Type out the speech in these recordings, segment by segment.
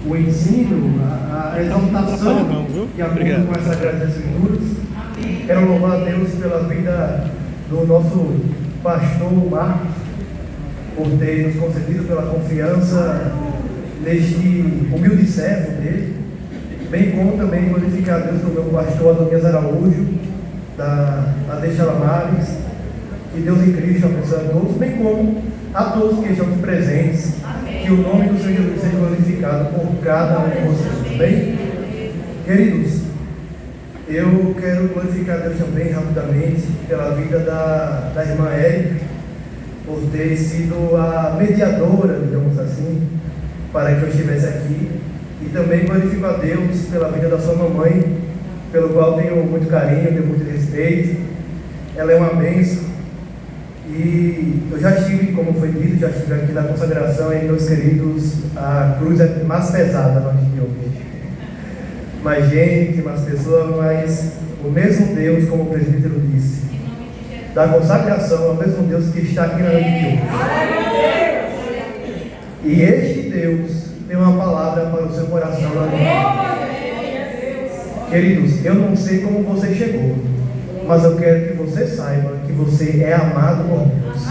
o ensino, a exaltação de acordo com as Sagradas Escrituras. Quero louvar a Deus pela vida do nosso pastor Marcos, por ter nos concedido pela confiança neste humilde servo dele, bem como também glorificar a Deus pelo meu pastor Adonias Araújo, da Deixalamares. Que Deus em Cristo abençoe a todos, bem como a todos que estão presentes. Que o nome do Senhor Jesus seja glorificado por cada um de vocês. Bem, queridos, eu quero glorificar a Deus também rapidamente pela vida da irmã Érica, por ter sido a mediadora, digamos assim, para que eu estivesse aqui. E também glorifico a Deus pela vida da sua mamãe, pelo qual tenho muito carinho, tenho muito respeito. Ela é uma bênção. E eu já estive, como foi dito, já estive aqui na consagração, e meus queridos, a cruz é mais pesada na noite de hoje. Mais gente, mais pessoas, mas o mesmo Deus, como o presbítero disse, da consagração, é o mesmo Deus que está aqui na noite de hoje. E este Deus tem uma palavra para o seu coração agora. Queridos, eu não sei como você chegou, mas eu quero que você saiba que você é amado por Deus.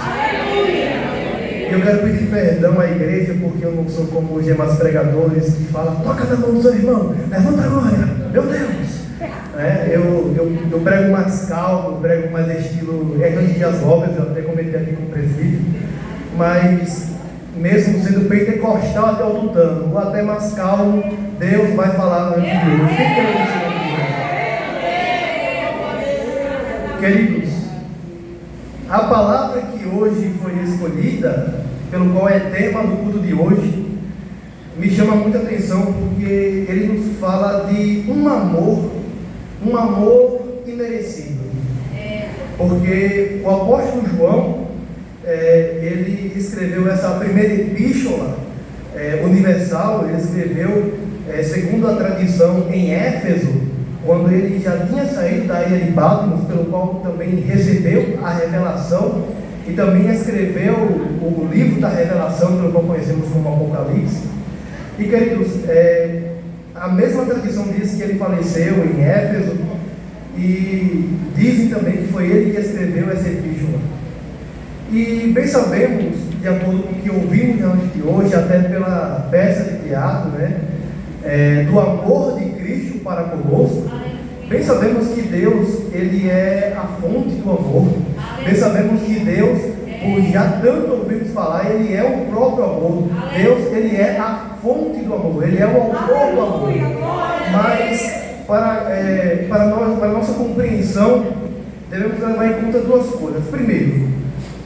Eu quero pedir perdão à igreja, porque eu não sou como os demais pregadores que falam: toca na mão do seu irmão, levanta agora, meu Deus. Eu prego mais calmo, prego mais estilo Hernandes Dias Lopes, eu até comentei aqui com o presbítero, mas mesmo sendo pentecostal até o tutano, ou até mais calmo, Deus vai falar antes de Deus. Queridos, a palavra que hoje foi escolhida, pelo qual é tema do culto de hoje, me chama muita atenção, porque ele nos fala de um amor imerecido. Porque o apóstolo João, ele escreveu essa primeira epístola universal, ele escreveu, segundo a tradição, em Éfeso, quando ele já tinha saído da ilha de Patmos, pelo qual também recebeu a revelação, e também escreveu o livro da revelação, pelo qual conhecemos como Apocalipse. E queridos, a mesma tradição diz que ele faleceu em Éfeso, e dizem também que foi ele que escreveu essa epístola. E bem sabemos, de acordo com o que ouvimos na noite de hoje, até pela peça de teatro, do amor de Cristo para conosco. Bem sabemos que Deus, ele é a fonte do amor. Bem sabemos que Deus, por já tanto ouvimos falar, ele é o próprio amor. Deus, ele é a fonte do amor, ele é o autor do amor. Mas para nossa compreensão, devemos levar em conta duas coisas. Primeiro,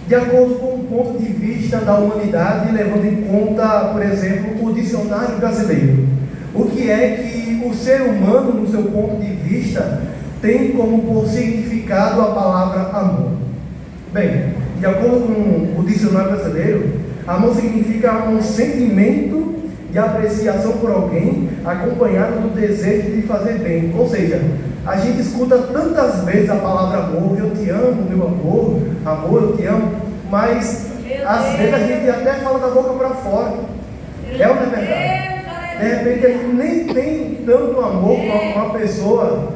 de acordo com o ponto de vista da humanidade, levando em conta, por exemplo, o dicionário brasileiro. O que é que o ser humano, no seu ponto de vista, tem como por significado a palavra amor? Bem, de acordo com o dicionário brasileiro, amor significa um sentimento de apreciação por alguém, acompanhado do desejo de fazer bem. Ou seja, a gente escuta tantas vezes a palavra amor: eu te amo, meu amor, amor, eu te amo, mas às vezes a gente até fala da boca para fora. É ou não é verdade? De repente a gente nem tem tanto amor com uma pessoa,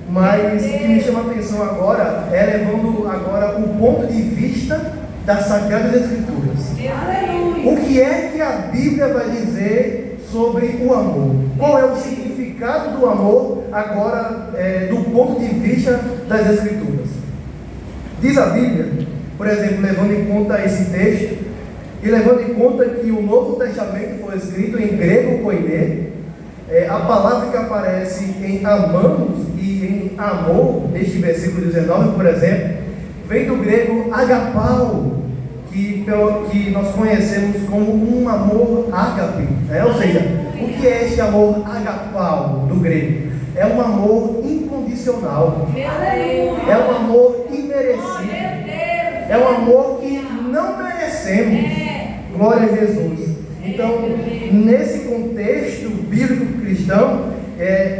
mas o que me chama a atenção agora é levando agora o ponto de vista das Sagradas Escrituras. O que é que a Bíblia vai dizer sobre o amor? Qual é o significado do amor agora do ponto de vista das Escrituras? Diz a Bíblia, por exemplo, levando em conta esse texto, e levando em conta que o Novo Testamento foi escrito em grego koiné, a palavra que aparece em amamos e em amor, neste versículo 19, por exemplo, vem do grego agapau, que nós conhecemos como um amor ágape, ou seja, o que é este amor agapau do grego? É um amor incondicional, é um amor imerecido, é um amor que não merecemos. Glória a Jesus. Então, nesse contexto bíblico cristão,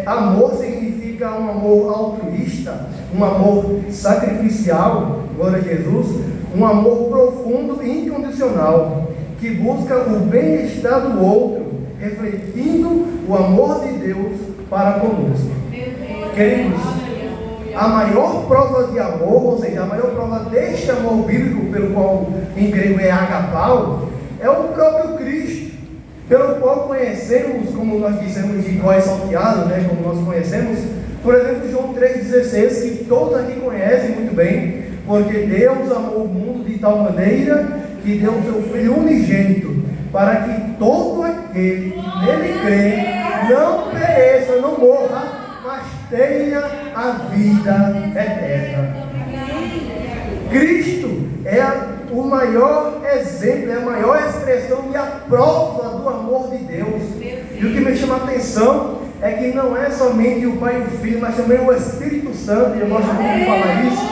amor significa um amor altruísta, um amor sacrificial, glória a Jesus, um amor profundo e incondicional, que busca o bem-estar do outro, refletindo o amor de Deus para conosco. Queridos, a maior prova de amor, ou seja, a maior prova deste amor bíblico, pelo qual em grego é agapau, é o próprio Cristo, pelo qual conhecemos, como nós dissemos, de voz salteado, né, como nós conhecemos, por exemplo, João 3,16, que todos aqui conhecem muito bem, porque Deus amou o mundo de tal maneira que deu o seu Filho unigênito, para que todo aquele que nele crê não pereça, não morra, mas tenha a vida eterna. Cristo é o maior exemplo, é a maior expressão e a prova do amor de Deus. E o que me chama a atenção é que não é somente o Pai e o Filho, mas também o Espírito Santo, e eu gosto muito de falar isso.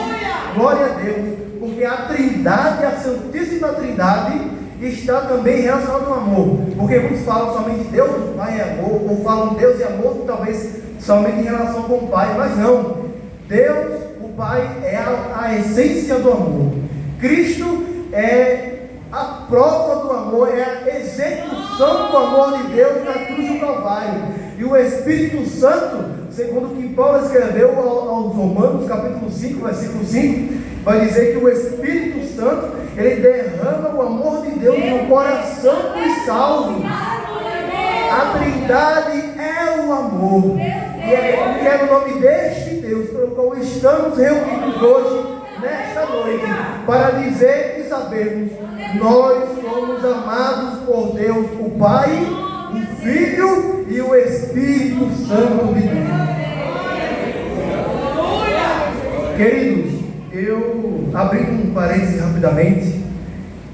Glória a Deus, porque a Trindade, a Santíssima Trindade, está também relacionada ao amor. Porque muitos falam somente Deus, o Pai é amor, ou falam Deus e amor, talvez somente em relação com o Pai, mas não. Deus, o Pai, é a essência do amor. Cristo é a prova do amor, é a execução do amor de Deus na cruz do Calvário. E o Espírito Santo, segundo o que Paulo escreveu aos Romanos, capítulo 5, versículo 5, vai dizer que o Espírito Santo, ele derrama o amor de Deus no coração dos salvos. A Trindade é o amor. E é no nome deste Deus, pelo qual estamos reunidos hoje, nesta noite, para dizer e sabermos: nós somos amados por Deus, o Pai, o Filho e o Espírito Santo de Deus. Queridos, eu abri um parênteses rapidamente.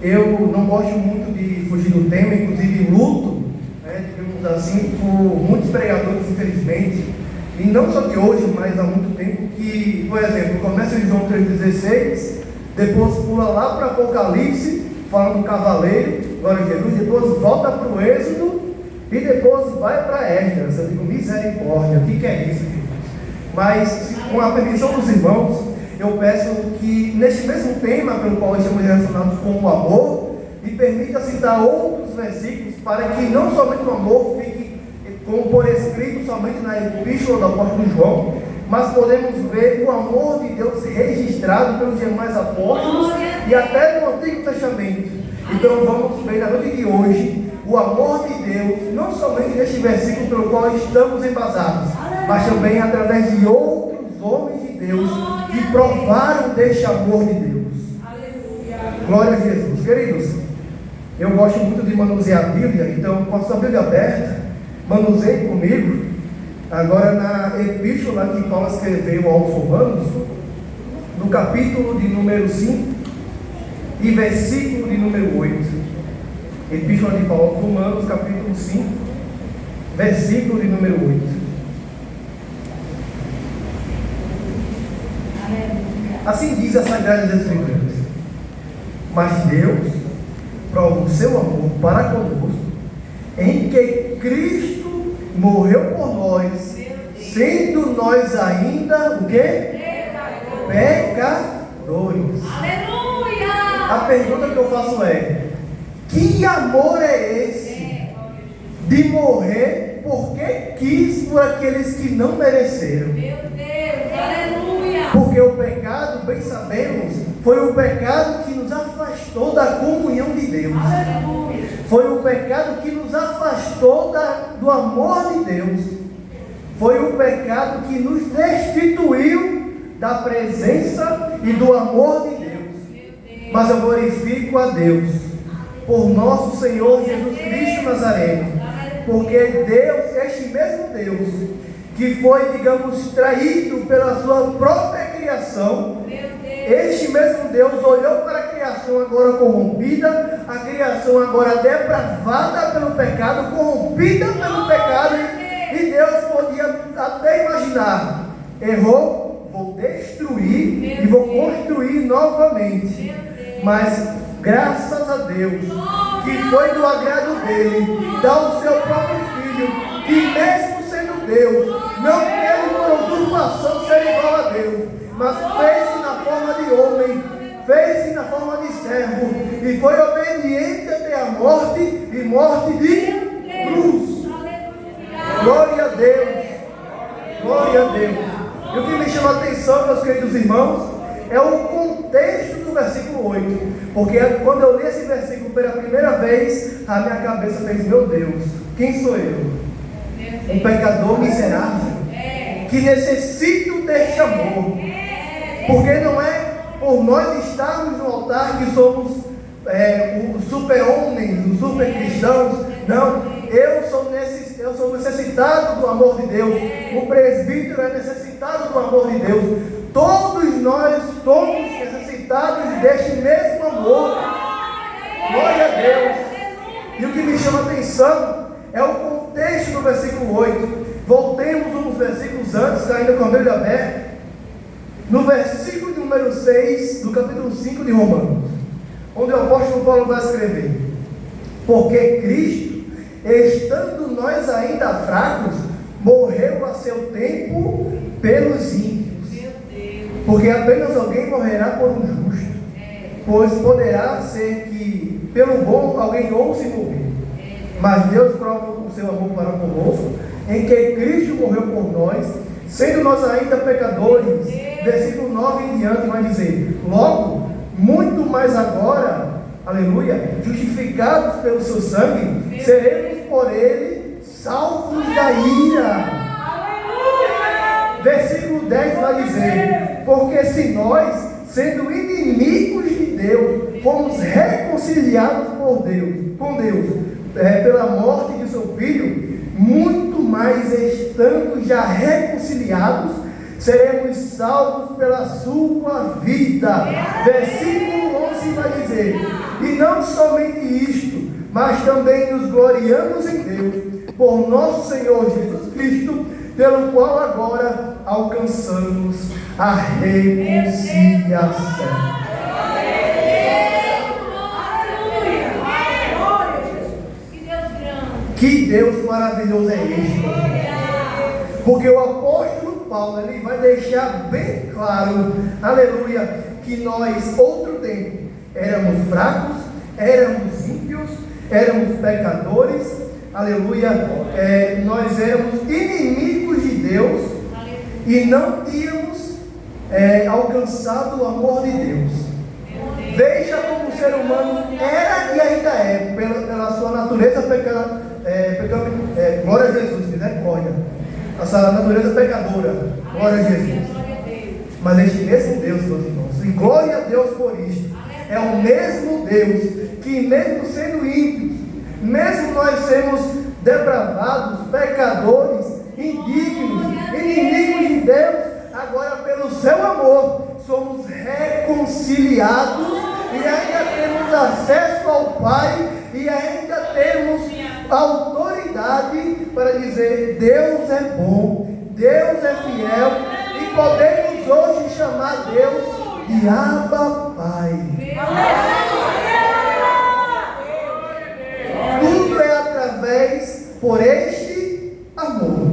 Eu não gosto muito de fugir do tema, inclusive luto, digamos assim, por muitos pregadores, infelizmente, e não só de hoje, mas há muito tempo, que, por exemplo, começa em João 3,16, depois pula lá para Apocalipse, fala do cavaleiro, glória a Jesus, depois volta para o Êxodo, e depois vai para Esdras. Eu digo, misericórdia, o que é isso, queridos? Mas, com a permissão dos irmãos, eu peço que, neste mesmo tema pelo qual estamos relacionados com o amor, me permita citar outros versículos, para que não somente o amor fique como por escrito somente na epístola do apóstolo João, mas podemos ver o amor de Deus registrado pelos demais apóstolos e até no Antigo Testamento. Então vamos ver na noite de hoje o amor de Deus, não somente neste versículo pelo qual estamos embasados, mas também através de outros homens de Deus que provaram deste amor de Deus. Glória a Jesus. Queridos, eu gosto muito de manusear a Bíblia, então com a sua Bíblia aberta, manuseie comigo, agora na epístola que Paulo escreveu aos Romanos, no capítulo de número 5 e versículo de número 8. Epístola de Paulo aos Romanos, capítulo 5, versículo de número 8. Assim diz a Sagrada Escritura: mas Deus prova o seu amor para conosco, em que Cristo morreu por nós, sendo nós ainda o quê? Pecadores. Aleluia! A pergunta que eu faço é: que amor é esse de morrer porque quis por aqueles que não mereceram? Meu Deus, aleluia! Porque o pecado, bem sabemos, foi o pecado que nos afastou da comunhão de Deus. Aleluia! Foi o pecado que nos afastou do amor de Deus. Foi o pecado que nos destituiu da presença e do amor de Deus. Mas eu glorifico a Deus por nosso Senhor Jesus Cristo Nazareno, porque Deus, este mesmo Deus, que foi, digamos, traído pela sua própria criação, este mesmo Deus olhou para a criação agora corrompida, a criação agora depravada pelo pecado, corrompida pelo pecado, e Deus podia até imaginar: errou, vou destruir e vou construir novamente. Mas graças a Deus, que foi do agrado dele dar o seu próprio filho, que mesmo sendo Deus, não teve por usurpação ser igual a Deus, mas fez-se na forma de homem, fez-se na forma de servo, e foi obediente até a morte, e morte de cruz. Deus. Glória a Deus. E o que me chama a atenção, meus queridos irmãos, é o contexto do versículo 8. Porque quando eu li esse versículo pela primeira vez, a minha cabeça fez: meu Deus, quem sou eu? Um pecador miserável que necessito deste amor. Porque não é por nós estarmos no altar que somos os super-homens, os super-cristãos. Não, eu sou necessitado do amor de Deus. O presbítero é necessitado do amor de Deus. Todos nós somos necessitados deste mesmo amor. Glória a Deus. E o que me chama a atenção é o contexto do versículo 8. Voltemos uns versículos antes, ainda com a Bíblia aberta, no versículo número 6 do capítulo 5 de Romanos, onde o apóstolo Paulo vai escrever: porque Cristo, estando nós ainda fracos, morreu a seu tempo pelos ímpios. Porque apenas alguém morrerá por um justo, pois poderá ser que pelo bom alguém ouse morrer. Mas Deus prova o seu amor para conosco, em que Cristo morreu por nós, sendo nós ainda pecadores. Versículo 9 em diante vai dizer: logo, muito mais agora, aleluia, justificados pelo seu sangue, seremos por ele salvos da ira. Versículo 10 vai dizer: porque se nós, sendo inimigos de Deus, fomos reconciliados com Deus, pela morte de seu Filho, muito mais estando já reconciliados, seremos salvos pela sua vida. Versículo 11 vai dizer: e não somente isto, mas também nos gloriamos em Deus, por nosso Senhor Jesus Cristo, pelo qual agora alcançamos a reconciliação. Que Deus maravilhoso é este! Porque o apóstolo Paulo, ele vai deixar bem claro, aleluia, que nós, outro tempo, éramos fracos, éramos ímpios, éramos pecadores, aleluia, nós éramos inimigos de Deus e não tínhamos alcançado o amor de Deus. Veja como o ser humano era e ainda é, pela sua natureza pecadora. Glória a Jesus, misericórdia. Essa natureza pecadora, glória a Jesus. Mas este mesmo Deus, meus irmãos, e glória a Deus por isto, é o mesmo Deus que, mesmo sendo ímpios, mesmo nós sermos depravados, pecadores, indignos, inimigos de Deus, agora pelo seu amor somos reconciliados e ainda temos acesso ao Pai e ainda temos autoridade para dizer: Deus é bom, Deus é fiel, e podemos hoje chamar Deus de Abba Pai. Tudo é através por este amor.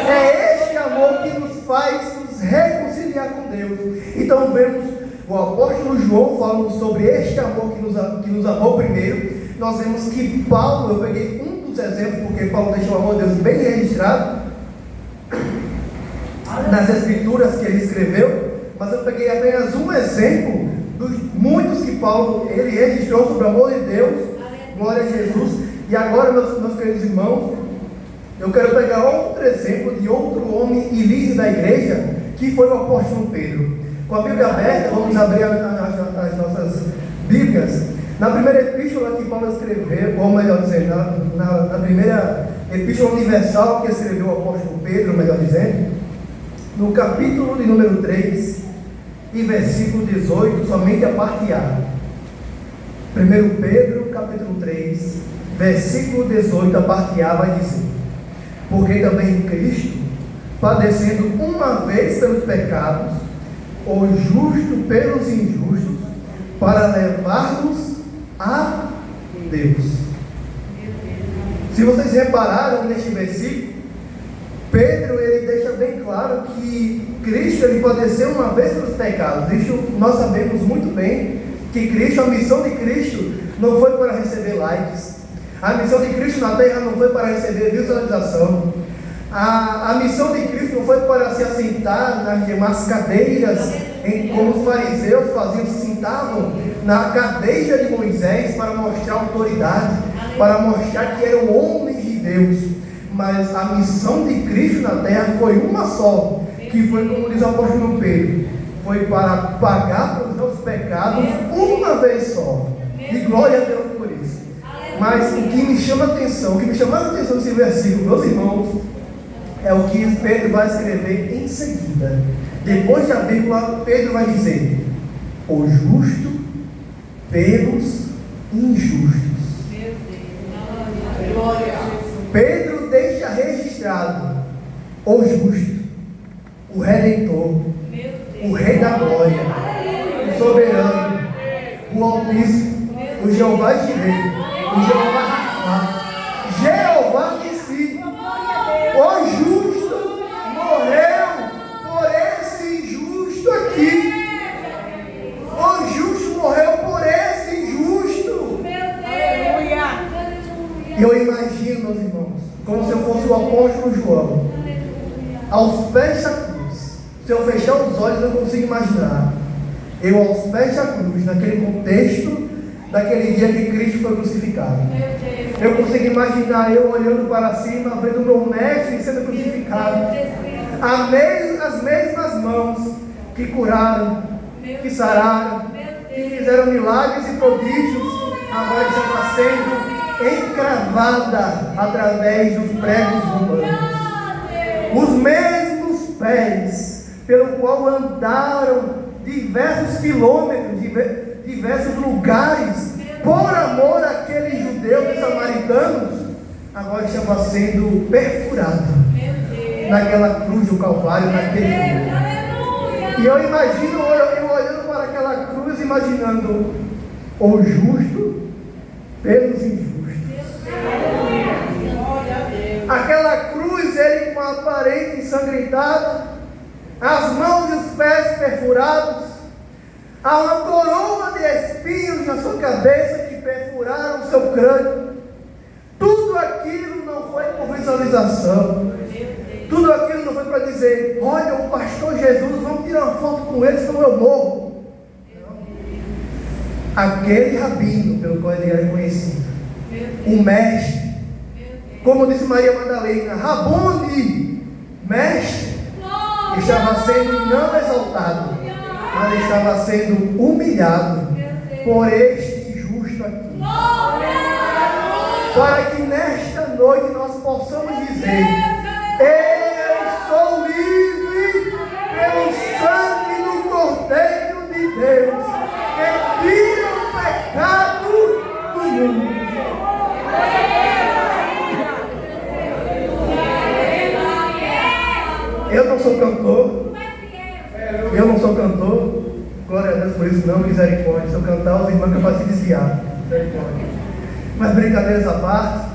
É este amor que nos faz nos reconciliar com Deus. Então vemos o apóstolo João falando sobre este amor que nos amou primeiro. Nós vemos que Paulo, eu peguei um dos exemplos, porque Paulo deixou o amor de Deus bem registrado nas escrituras que ele escreveu, mas eu peguei apenas um exemplo dos muitos que Paulo ele registrou sobre o amor de Deus. Glória a Jesus. E agora, meus queridos irmãos, eu quero pegar outro exemplo de outro homem e líder da igreja, que foi o apóstolo Pedro. Com a Bíblia aberta, vamos abrir as nossas Bíblias. Na primeira epístola que Paulo escreveu, ou melhor dizendo, na primeira epístola universal que escreveu o apóstolo Pedro, melhor dizendo, no capítulo de número 3 e versículo 18, somente a parte A. 1 Pedro, capítulo 3, versículo 18, a parte A vai dizer: porque também Cristo, padecendo uma vez pelos pecados, o justo pelos injustos, para levar-nos a Deus. Se vocês repararam neste versículo, Pedro ele deixa bem claro que Cristo ele padeceu uma vez pelos pecados. Isso nós sabemos muito bem, que Cristo, a missão de Cristo não foi para receber likes. A missão de Cristo na terra não foi para receber visualização. A missão de Cristo não foi para se assentar nas demais cadeiras, como os fariseus faziam, se sentavam na cadeira de Moisés para mostrar autoridade, para mostrar que eram homens de Deus. Mas a missão de Cristo na terra foi uma só, que foi, como diz o apóstolo Pedro, foi para pagar pelos nossos pecados uma vez só. E glória a Deus por isso. Mas o que me chama a atenção, o que me chamou a atenção nesse versículo, meus irmãos, é o que Pedro vai escrever em seguida. Depois da vírgula, Pedro vai dizer: o justo pelos injustos. Pedro deixa registrado o justo, o Redentor, o Rei da Glória, o Soberano, o Altíssimo, o Jeová Jireh, o Jeová Rafa, Jeová de si. O justo morreu por esse injusto aqui. O justo morreu por esse injusto. E eu imagino, meus irmãos, como se eu fosse o apóstolo João, aos pés da cruz. Se eu fechar os olhos, eu consigo imaginar eu aos pés da cruz, naquele contexto daquele dia que Cristo foi crucificado. Eu consigo imaginar eu olhando para cima, vendo o meu mestre sendo crucificado. As mesmas mãos que curaram, que sararam, que fizeram milagres e prodígios, agora estava sendo encravada através dos pregos romanos. Os mesmos pés pelo qual andaram diversos quilômetros, diversos lugares, por amor àqueles judeus e samaritanos, agora estava sendo perfurado naquela cruz do Calvário, naquele dia. E eu imagino, eu olhando para aquela cruz, imaginando o justo pelos injustos. Aquela cruz, ele com a aparente ensangrentada, as mãos e os pés perfurados, há uma coroa de espinhos na sua cabeça que perfuraram o seu crânio. Tudo aquilo não foi por visualização. Tudo aquilo não foi para dizer: olha, o pastor Jesus, vamos tirar uma foto com ele, senão eu morro. Não. Aquele rabino pelo qual ele era conhecido, o mestre, como disse Maria Madalena, Rabone, mestre, estava sendo não exaltado, mas estava sendo humilhado por este justo aqui. Para que nesta noite nós possamos dizer: eu sou livre pelo sangue do Cordeiro de Deus, que tira o pecado do mundo. Eu não sou cantor, glória a Deus por isso, não, misericórdia. Se eu cantar, os irmãos capazes de desviar, misericórdia. Mas brincadeiras à parte,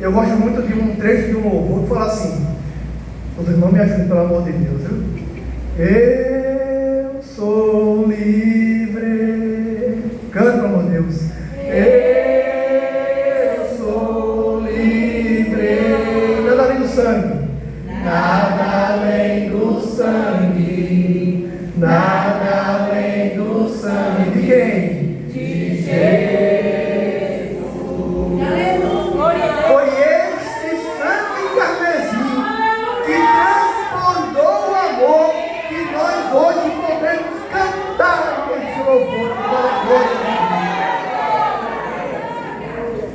eu gosto muito de um trecho de um louvor que fala assim: os irmãos me ajudem, pelo amor de Deus, viu? Eu sou livre, canta, pelo amor de Deus. Eu sou livre, nada além do sangue, nada além do sangue, nada além do sangue de quem? De Jesus. Foi este sangue carmesim que transbordou o amor, que nós hoje podemos cantar esse louvor para a glória de Deus.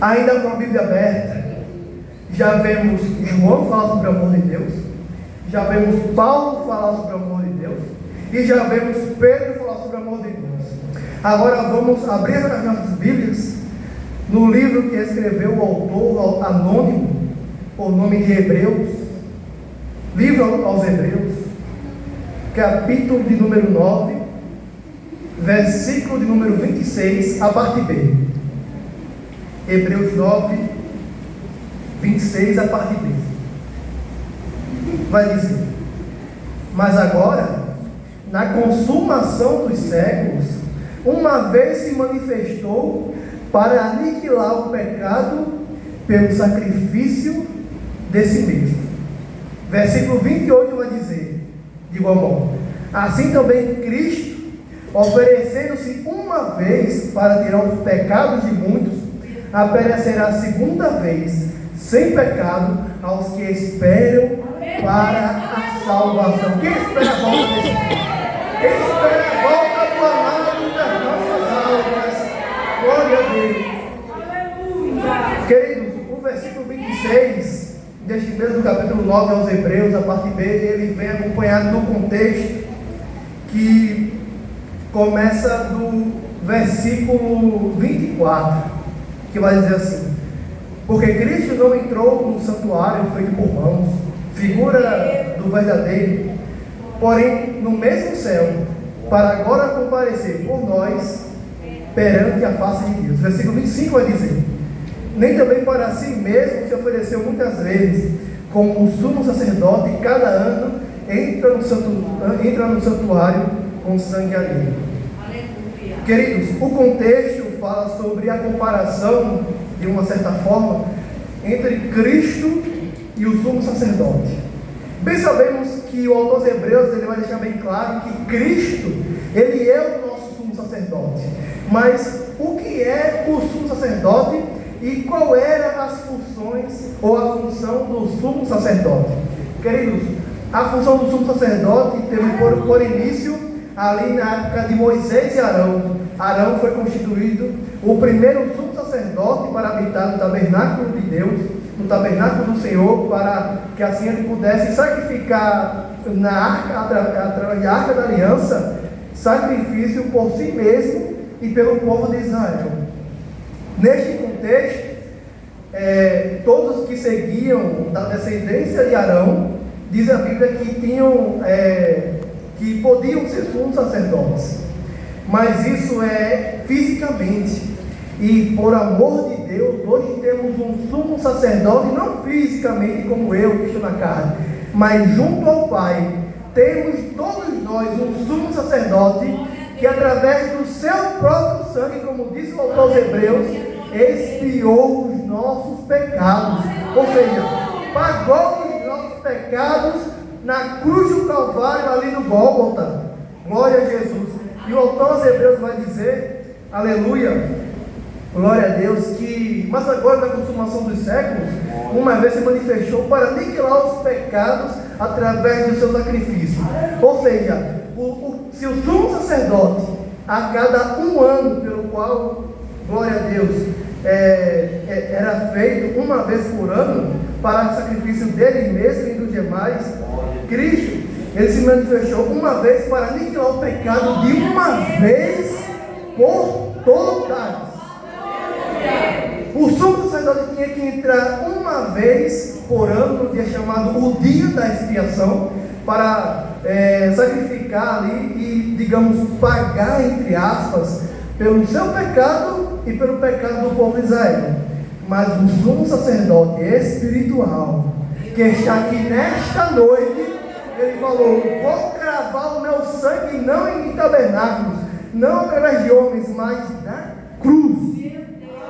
Ainda com a Bíblia aberta, já vemos João falar sobre o amor de Deus, já vemos Paulo falar sobre o amor de Deus, e já vemos Pedro falar sobre o amor de Deus. Agora vamos abrir as nossas Bíblias no livro que escreveu o autor anônimo, o nome de Hebreus, livro aos Hebreus, capítulo de número 9, versículo de número 26, a parte B. Hebreus 9, 26, a parte B. Vai dizer: mas agora, na consumação dos séculos, uma vez se manifestou para aniquilar o pecado pelo sacrifício de si mesmo. Versículo 28 vai dizer, de igual modo: assim também Cristo, oferecendo-se uma vez para tirar os pecados de muitos, aparecerá segunda vez, sem pecado, aos que esperam para a salvação. Quem espera a volta desse dia? Quem espera a volta do amado das nossas almas? Glória a Deus. Queridos, o versículo 26 deste mesmo capítulo 9 aos Hebreus, a parte B, ele vem acompanhado do contexto que começa do versículo 24, que vai dizer assim: porque Cristo não entrou no santuário feito por mãos, figura do verdadeiro, porém no mesmo céu, para agora comparecer por nós perante a face de Deus. Versículo 25 vai dizer: nem também para si mesmo se ofereceu muitas vezes, como o sumo sacerdote cada ano entra no santuário com sangue alheio. Queridos, o contexto fala sobre a comparação, de uma certa forma, entre Cristo e o sumo sacerdote. Bem sabemos que o autor aos Hebreus ele vai deixar bem claro que Cristo, ele é o nosso sumo sacerdote. Mas o que é o sumo sacerdote e qual eram as funções ou a função do sumo sacerdote? Queridos, a função do sumo sacerdote teve por início ali na época de Moisés e Arão. Arão foi constituído o primeiro sumo sacerdote para habitar no tabernáculo de Deus, no tabernáculo do Senhor, para que assim ele pudesse sacrificar na arca, através da arca da aliança, sacrifício por si mesmo e pelo povo de Israel. Neste contexto, todos que seguiam da descendência de Arão, diz a Bíblia que que podiam ser sumos sacerdotes, mas isso é fisicamente. E por amor de Deus, hoje temos um sumo sacerdote, não fisicamente como eu, que estou na carne, mas junto ao Pai, temos todos nós um sumo sacerdote, que através do seu próprio sangue, como diz o autor aos Hebreus, expiou os nossos pecados, ou seja, pagou os nossos pecados na cruz do Calvário, ali no Gólgota. Glória a Jesus. E o autor aos Hebreus vai dizer, aleluia, glória a Deus, que, mas agora na consumação dos séculos, uma vez se manifestou para aniquilar os pecados através do seu sacrifício. Ou seja, se o sumo sacerdote, a cada um ano, pelo qual, glória a Deus, era feito uma vez por ano, para o sacrifício dele mesmo e dos demais, Cristo, ele se manifestou uma vez para aniquilar o pecado de uma vez por todas. O sumo sacerdote tinha que entrar uma vez por ano, no dia chamado o dia da expiação, para sacrificar ali e, digamos, pagar, entre aspas, pelo seu pecado e pelo pecado do povo de Israel. Mas o sumo sacerdote espiritual, que está aqui nesta noite, ele falou: vou cravar o meu sangue não em tabernáculos, não através de homens, mas na cruz.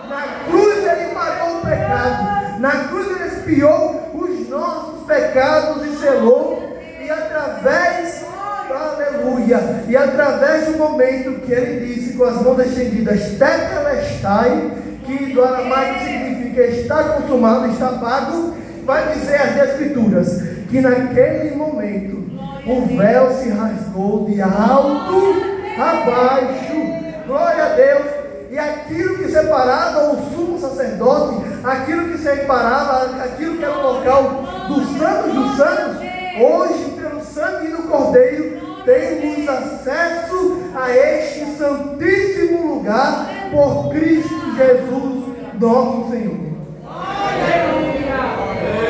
Na cruz ele pagou o pecado, na cruz ele expiou os nossos pecados e selou, e através, aleluia, e através do momento que ele disse com as mãos estendidas, tetelestai, que do aramaico significa está consumado, está pago, vai dizer as Escrituras, que naquele momento o véu se rasgou de alto a baixo, glória a Deus, e aquilo que separava o sumo sacerdote, aquilo que separava, aquilo que era o local dos santos, hoje pelo sangue do Cordeiro, temos acesso a este santíssimo lugar por Cristo Jesus, nosso Senhor. Aleluia!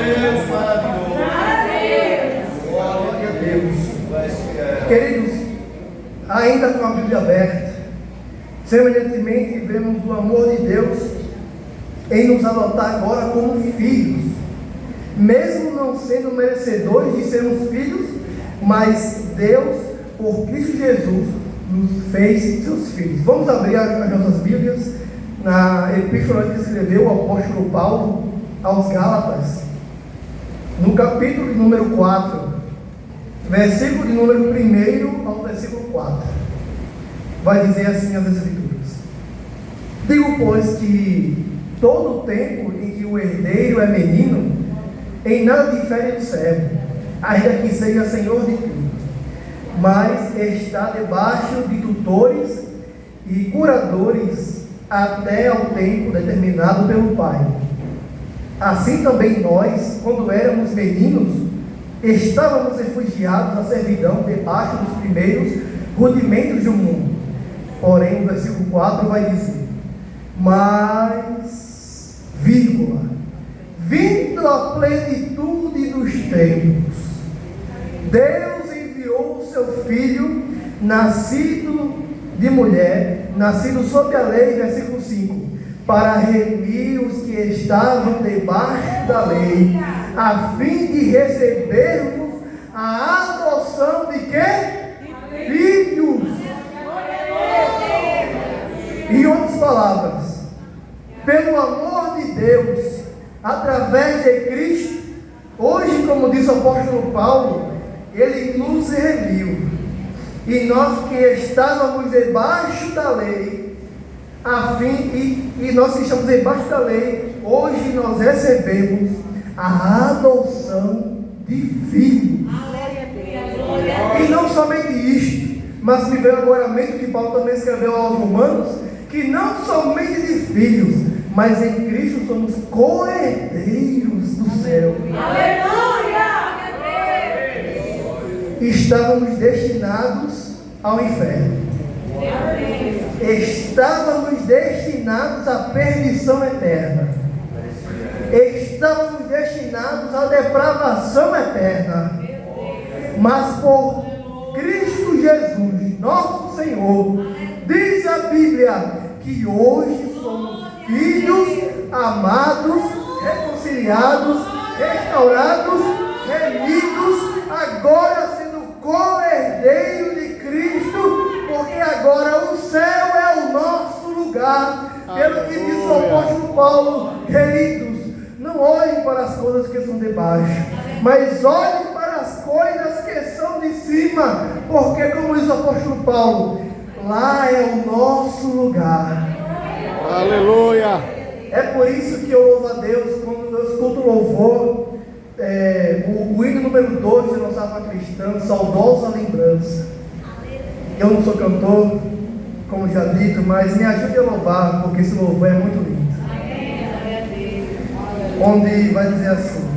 Deus maravilhoso! Glória a Deus! Queridos, ainda com a Bíblia aberta, semelhantemente vemos o amor de Deus em nos adotar agora como filhos, mesmo não sendo merecedores de sermos filhos, mas Deus, por Cristo Jesus, nos fez seus filhos. Vamos abrir as nossas Bíblias na epístola que escreveu o apóstolo Paulo aos Gálatas, no capítulo de número 4, versículo de número 1 ao versículo 4, vai dizer assim as Escrituras: digo, pois, que todo o tempo em que o herdeiro é menino, em nada difere do servo, ainda que seja senhor de tudo, mas está debaixo de tutores e curadores até ao tempo determinado pelo Pai. Assim também nós, quando éramos meninos, estávamos refugiados na servidão debaixo dos primeiros rudimentos do mundo. Porém, o versículo 4 vai dizer: mas, vírgula, vindo a plenitude dos tempos, Deus enviou o seu Filho, nascido de mulher, nascido sob a lei, versículo 5, para remir os que estavam debaixo da lei, a fim de recebermos a adoção de quê? Filhos. Em outras palavras, pelo amor de Deus, através de Cristo, hoje, como diz o apóstolo Paulo, ele nos remiu. E nós que estávamos debaixo da lei, e nós que estamos debaixo da lei, hoje nós recebemos a adoção de filhos. E não somente isto, mas me veio agora a mente que Paulo também escreveu aos Romanos, que não somente de filhos, mas em Cristo somos co-herdeiros do céu. Aleluia! Estávamos destinados ao inferno. Estávamos destinados à perdição eterna. Estávamos destinados à depravação eterna. Mas por Cristo Jesus, nosso Senhor, diz a Bíblia que hoje somos filhos amados, reconciliados, restaurados, remidos, agora sendo co-herdeiro de Cristo, porque agora o céu é o nosso lugar. Pelo que diz o apóstolo Paulo: queridos, não olhem para as coisas que são de baixo, mas olhem para as coisas que são de cima, porque, como diz o apóstolo Paulo, lá é o nosso lugar. Aleluia! É por isso que eu louvo a Deus quando eu escuto o louvor, o hino número 2 da nossa alma cristã, Saudosa Lembrança. Eu não sou cantor, como já dito, mas me ajude a louvar, porque esse louvor é muito lindo. Onde vai dizer assim: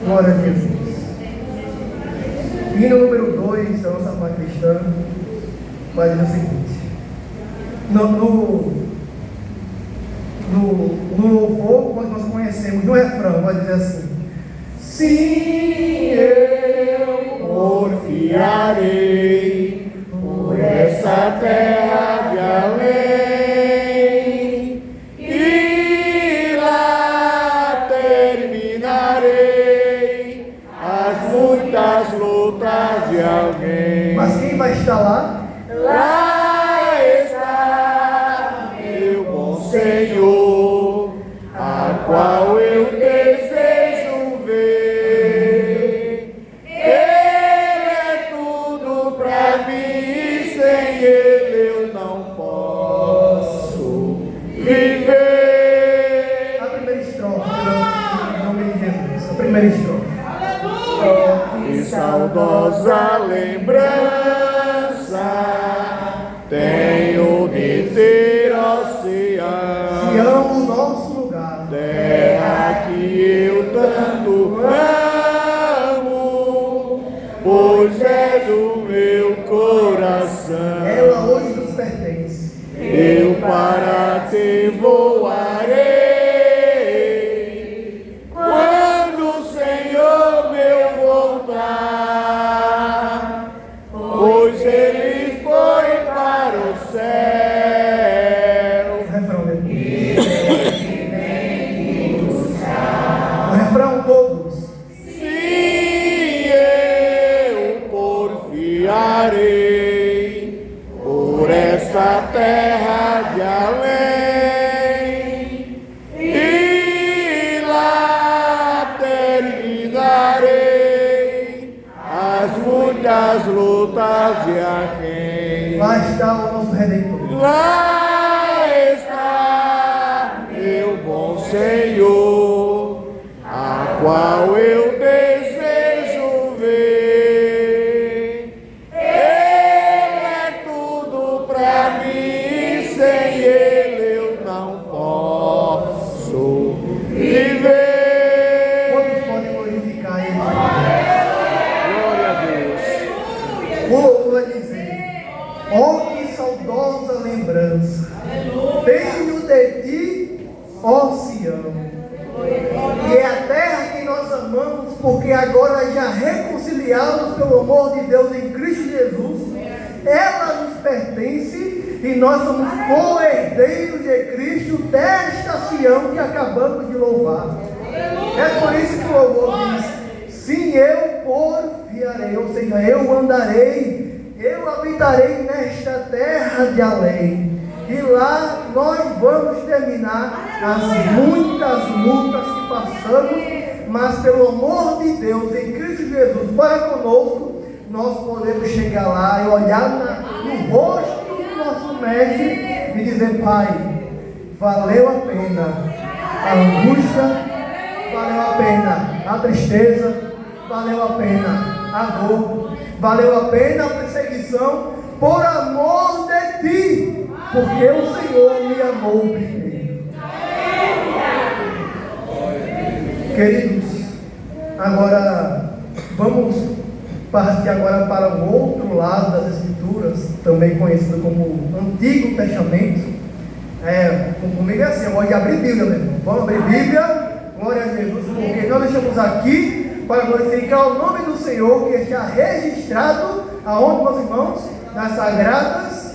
glória a Jesus. Hino número 2 da nossa alma cristã vai dizer o seguinte: no louvor, quando nós conhecemos, no refrão, vai dizer assim: sim, eu Confiarei por essa terra de além, e lá terminarei as muitas lutas de alguém. Mas quem vai estar lá? Lá está meu bom Senhor, a qual eu desejo ver. Ele é tudo pra mim, e sem Ele eu não posso viver. A primeira estrofe, em nome de Jesus. A primeira estrofe. Que saudosa lembrança tenho de ter oceano, Sião, o nosso lugar. terra que eu tanto amo, pois é do meu coração. Ela hoje nos pertence. Eu para ti voarei, quando o Senhor meu voltar, nas lutas de Aquém. Lá está o nosso Redentor. Lá está meu bom Senhor, a qual eu desejo ver. Ele é tudo pra mim, sem ele eu não posso viver. Quantos podem glorificar Ele? Glória a Deus. O louvor vai dizer: ó, que saudosa lembrança tenho de ti, ó Sião. E é a terra que nós amamos, porque agora já reconciliados pelo amor de Deus em Cristo Jesus, ela nos pertence e nós somos co-herdeiros de Cristo desta Sião que acabamos de louvar. É por isso que o louvor diz: sim, eu porfiarei, ou seja, eu andarei, eu habitarei nesta terra de além. E lá nós vamos terminar as muitas lutas que passamos, mas pelo amor de Deus em Cristo Jesus para conosco, nós podemos chegar lá e olhar no rosto do nosso mestre e dizer: Pai, valeu a pena a angústia, valeu a pena a tristeza, valeu a pena a dor, valeu a pena a perseguição, por amor de ti, porque o Senhor me amou primeiro. Queridos, agora vamos partir agora para o outro lado das Escrituras, também conhecido como Antigo Testamento. Comigo é assim, eu gosto de abrir Bíblia mesmo. Vamos abrir Bíblia, glória a Jesus, porque nós estamos aqui para glorificar o nome do Senhor, que está registrado aonde, meus irmãos? Nas Sagradas.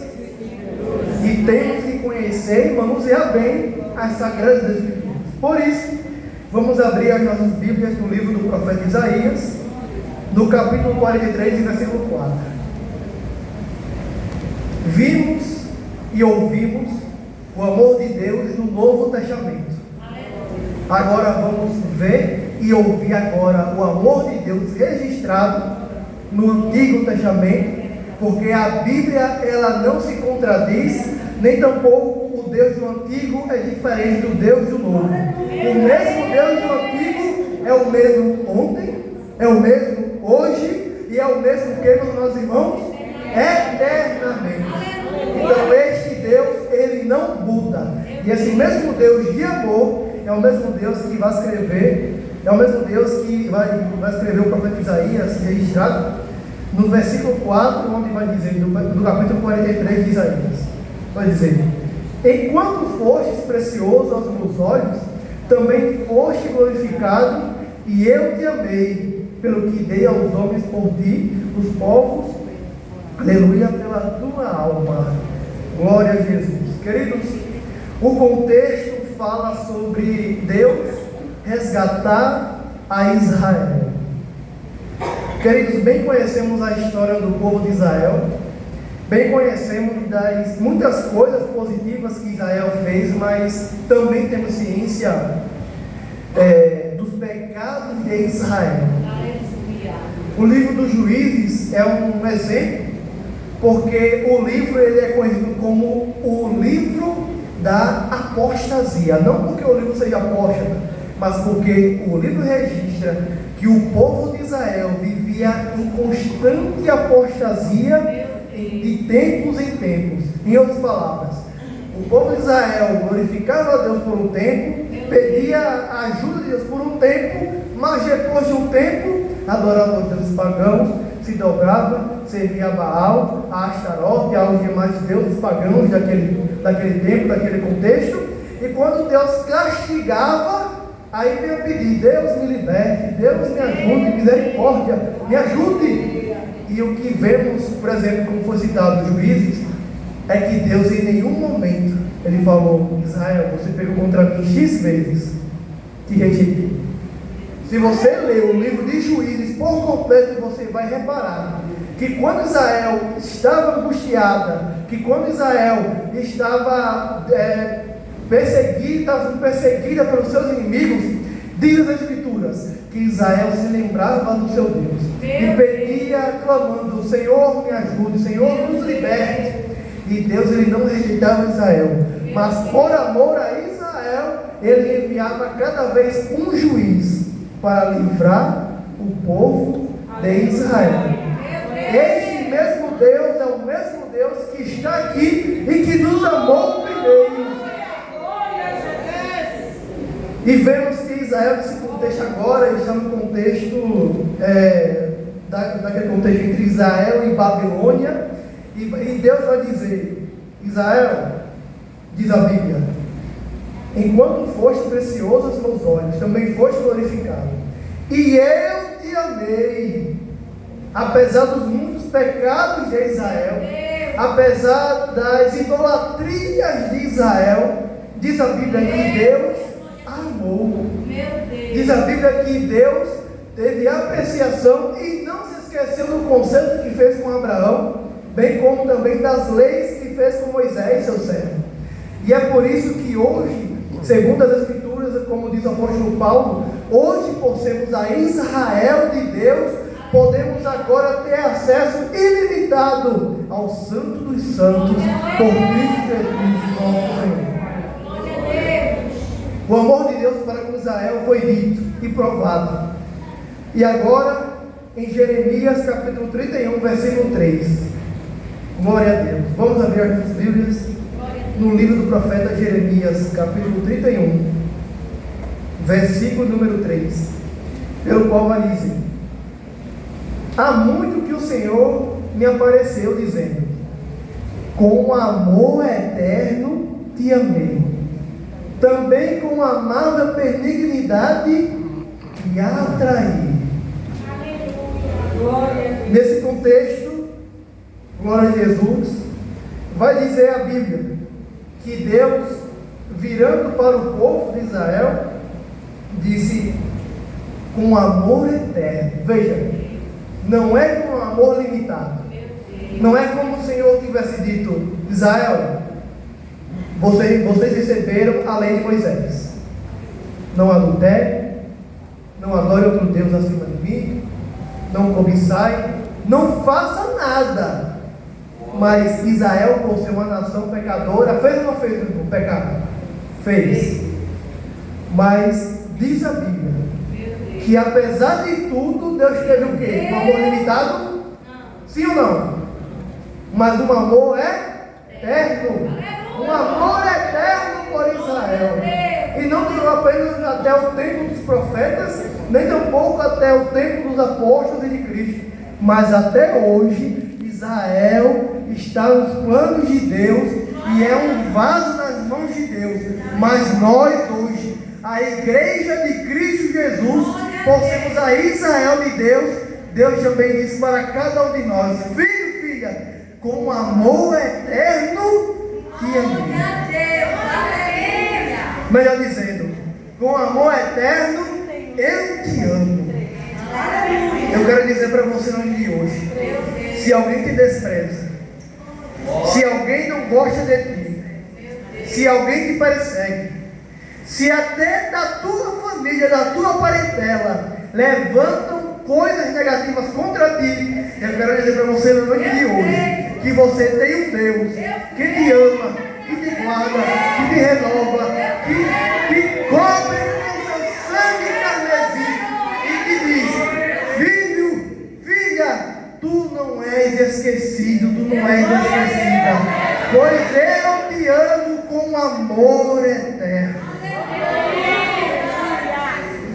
E temos que conhecer e manusear bem as Sagradas Escrituras. Por isso, vamos abrir as nossas Bíblias no livro do profeta Isaías, no capítulo 43, versículo 4. Vimos e ouvimos o amor de Deus no Novo Testamento. Agora vamos ver e ouvir agora o amor de Deus registrado no Antigo Testamento, porque a Bíblia ela não se contradiz, nem tampouco o Deus do Antigo é diferente do Deus do Novo. O mesmo Deus do Antigo é o mesmo ontem, é o mesmo hoje e é o mesmo que, meus irmãos, eternamente. Então este Deus, ele não muda. E esse mesmo Deus de amor é o mesmo Deus que vai escrever, é o mesmo Deus que vai escrever o profeta Isaías, registrado no versículo 4, onde vai dizer, no capítulo 43 de Isaías, vai dizer: enquanto fostes precioso aos meus olhos, também foste glorificado, e eu te amei, pelo que dei aos homens por ti, os povos, aleluia, pela tua alma. Glória a Jesus. Queridos, o contexto fala sobre Deus resgatar a Israel. Queridos, bem conhecemos a história do povo de Israel, bem conhecemos das muitas coisas positivas que Israel fez, mas também temos ciência dos pecados de Israel. O livro dos Juízes é um exemplo, porque o livro ele é conhecido como o livro da apostasia, não porque o livro seja apóstata, mas porque o livro registra que o povo de Israel vivia em constante apostasia de tempos em tempos. Em outras palavras, o povo de Israel glorificava a Deus por um tempo, pedia a ajuda de Deus por um tempo, mas depois de um tempo adorava os deuses pagãos, se dobrava, servia a Baal, a Astarote e aos demais deuses pagãos daquele tempo, daquele contexto. E quando Deus castigava, aí veio pedir: Deus me liberte, Deus me ajude, misericórdia, me ajude. E o que vemos, por exemplo, como foi citado nos Juízes, é que Deus em nenhum momento ele falou: Israel, você pegou contra mim X vezes, te rejeitei. Se você ler o livro de Juízes por completo, você vai reparar que quando Israel estava angustiada, que quando Israel estava perseguida pelos seus inimigos, diz as Escrituras que Israel se lembrava do seu Deus e pedia, clamando: Senhor, me ajude, Senhor, nos liberte. E Deus, ele não rejeitava Israel, mas por amor a Israel, ele enviava cada vez um juiz para livrar o povo de Israel. Este mesmo Deus é o mesmo Deus que está aqui e que nos amou primeiro. E vemos que Israel, nesse contexto agora, está no contexto, daquele contexto entre Israel e Babilônia. E Deus vai dizer: Israel, diz a Bíblia, enquanto foste precioso aos meus olhos, também foste glorificado. E eu te amei, apesar dos muitos pecados de Israel, apesar das idolatrias de Israel. Diz a Bíblia que Deus amou. Diz a Bíblia que Deus teve apreciação e não se esqueceu do concerto que fez com Abraão, bem como também das leis que fez com Moisés, seu servo. E é por isso que hoje, segundo as Escrituras, como diz o apóstolo Paulo, hoje, por sermos a Israel de Deus, podemos agora ter acesso ilimitado ao Santo dos Santos, por Cristo Jesus, nosso Senhor. O amor de Deus para com Israel foi dito e provado. E agora, em Jeremias capítulo 31, versículo 3. Glória a Deus. Vamos abrir as Bíblias no livro do profeta Jeremias, capítulo 31, versículo número 3, pelo qual vai dizer: há muito que o Senhor me apareceu, dizendo: com amor eterno te amei, também com amável benignidade te atraí. Nesse contexto, glória a Jesus, vai dizer a Bíblia que Deus, virando para o povo de Israel, disse: com amor eterno. Veja, não é com amor limitado. Não é como o Senhor tivesse dito: Israel, vocês receberam a lei de Moisés: não adultere, não adore outro Deus acima de mim, não cobiçai, não faça nada. Mas Israel, por ser uma nação pecadora, fez ou não fez o pecado? Fez. Mas diz a Bíblia que apesar de tudo, Deus teve o quê? Um amor limitado? Sim ou não? Mas um amor eterno. Um amor eterno por Israel. E não durou apenas até o tempo dos profetas, nem tampouco até o tempo dos apóstolos e de Cristo, mas até hoje Israel está nos planos de Deus e é um vaso nas mãos de Deus. Mas nós hoje, a igreja de Cristo Jesus, por sermos a Israel de Deus, Deus também disse para cada um de nós: filho, filha, com amor eterno te amei. Melhor dizendo, com amor eterno eu te amo. Eu quero dizer para você no dia de hoje: se alguém te despreza, se alguém não gosta de ti, se alguém te persegue, se até da tua família, da tua parentela levantam coisas negativas contra ti, eu quero dizer para você no dia de hoje que você tem um Deus que te ama, que te guarda, que te renova, que cobre com seu sangue carmesim e que diz: filho, filha, tu não és esquecido, tu não és esquecida, pois eu te amo com amor eterno.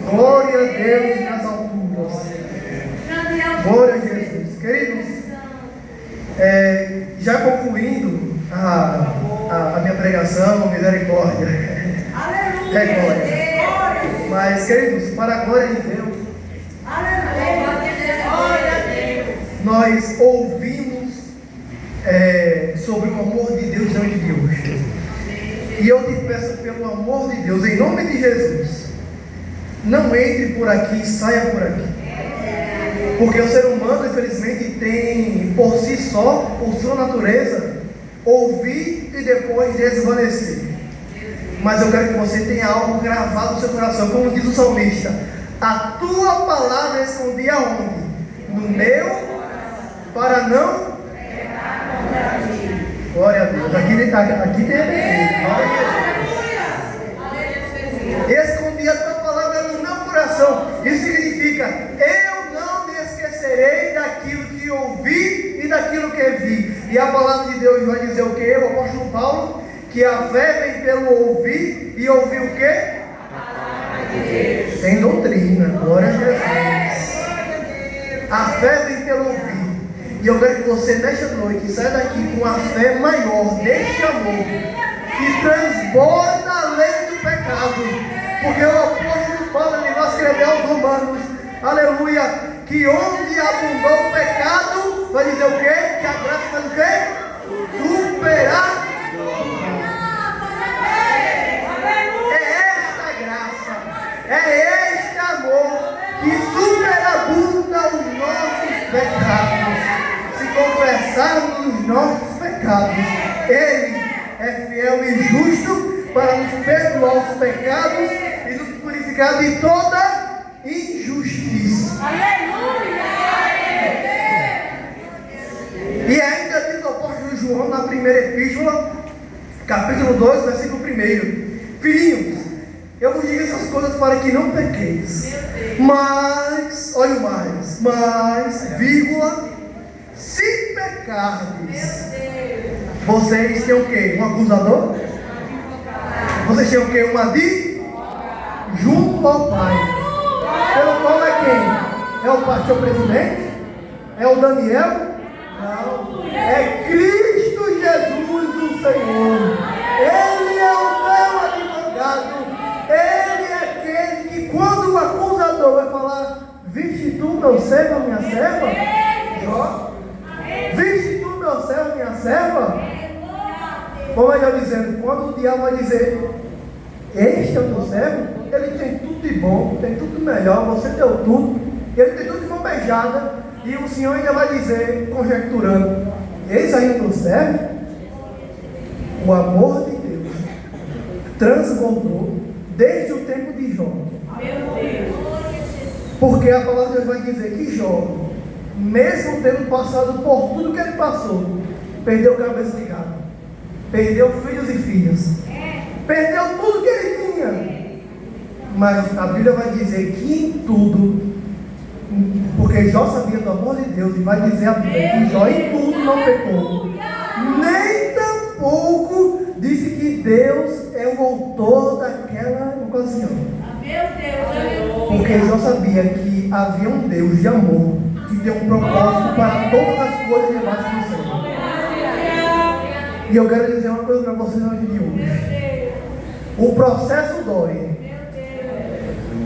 Glória a Deus nas alturas. Glória a Jesus. Queridos, já concluindo a minha pregação, misericórdia. É glória. Mas, queridos, para a glória de Deus, nós ouvimos sobre o amor de Deus diante de hoje. E eu te peço, pelo amor de Deus, em nome de Jesus, não entre por aqui, saia por aqui. Porque o ser humano, infelizmente, tem por si só, por sua natureza, ouvir e depois desvanecer. Mas eu quero que você tenha algo gravado no seu coração, como diz o salmista: A tua palavra escondi aonde? No meu, para não. Glória a Deus. Aqui tem a escondi a tua palavra no meu coração. Isso significa: eu não me esquecerei daquilo que ouvi e daquilo que vi. E a palavra de Deus vai dizer o que? O apóstolo Paulo, que a fé vem pelo ouvir, e ouvir o que? Sem doutrina. Glória a Jesus. A fé vem pelo ouvir. E eu quero que você nesta noite saia daqui com a fé maior deste amor que transborda além do pecado. Porque o apóstolo Paulo, ele vai escrever aos Romanos, aleluia, que onde abundou o pecado, vai dizer o quê? Que a graça faz o quê? Superar. É este amor que superabunda os nossos pecados. Se confessarmos os nossos pecados, Ele é fiel e justo para nos perdoar os pecados e nos purificar de toda injustiça. Aleluia! E ainda diz o apóstolo João na primeira epístola, capítulo 2, versículo 1: Filhinhos, eu vos digo essas coisas para que não pequeis. Mas, olha o mas, vírgula, se pecardes, vocês têm o quê? Um acusador? Vocês têm o quê? Junto ao Pai. Pelo qual é quem? É o pastor presidente? É o Daniel? Não. É Cristo Jesus, o Senhor. Ele é o meu advogado. Ele é aquele que, quando o acusador vai falar: viste tu, meu servo, minha serva? Viste tu, meu servo, minha serva? Como ele dizendo, quando o diabo vai dizer: este é o teu servo, ele tem tudo de bom, tem tudo melhor, você deu tudo, ele tem tudo de mão beijada, e o Senhor ainda vai dizer, conjecturando: eis aí o teu servo. O amor de Deus transbordou desde o tempo de Jó. Porque a palavra de Deus vai dizer que Jó, mesmo tendo passado por tudo que ele passou, perdeu cabeça de gado, perdeu filhos e filhas, perdeu tudo que ele tinha. Mas a Bíblia vai dizer que em tudo, porque Jó sabia do amor de Deus, e vai dizer a Bíblia que Jó em tudo não pecou, nem tampouco disse que Deus é o autor daquela ocasião. Porque Jó sabia que havia um Deus de amor que tem um propósito para todas as coisas debaixo do céu. E eu quero dizer uma coisa para vocês hoje de hoje. O processo dói.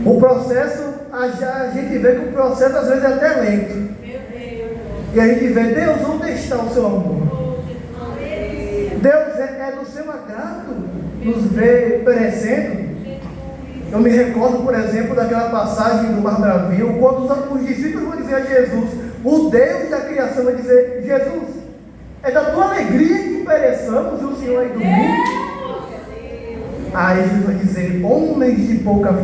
O processo, a gente vê que o processo às vezes é até lento. E a gente vê: Deus, onde está o seu amor? Deus é do seu agrado nos ver perecendo. Eu me recordo, por exemplo, daquela passagem do Mar Bravio, quando os discípulos vão dizer a Jesus, o Deus da criação vai dizer: Jesus, é da tua alegria que pereçamos e o Senhor aí dormindo? Aí Jesus vai dizer: homens de pouca fé.